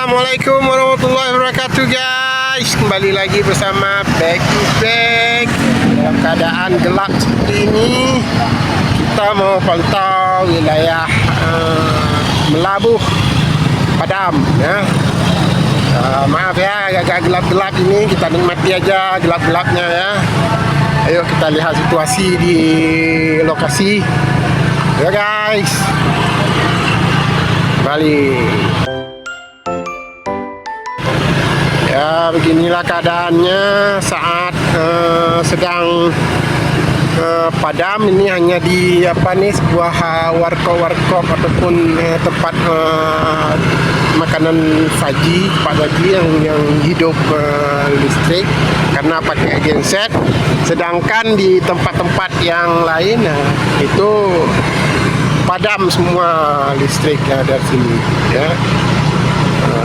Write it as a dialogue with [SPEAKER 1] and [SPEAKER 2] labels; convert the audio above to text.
[SPEAKER 1] Assalamualaikum warahmatullahi wabarakatuh guys. Kembali lagi bersama Back to Back. Dalam keadaan gelap seperti ini, kita mau pantau wilayah Melabuh Padam ya. Maaf ya agak gelap-gelap ini, kita nikmati aja gelap-gelapnya ya. Ayo kita lihat situasi di lokasi ya guys. Balik. Ya beginilah keadaannya saat sedang padam. Ini hanya di sebuah warkop ataupun tempat makanan saji, tempat saji yang hidup listrik karena pakai genset. Sedangkan di tempat-tempat yang lain itu padam semua listrik yang ada di sini ya.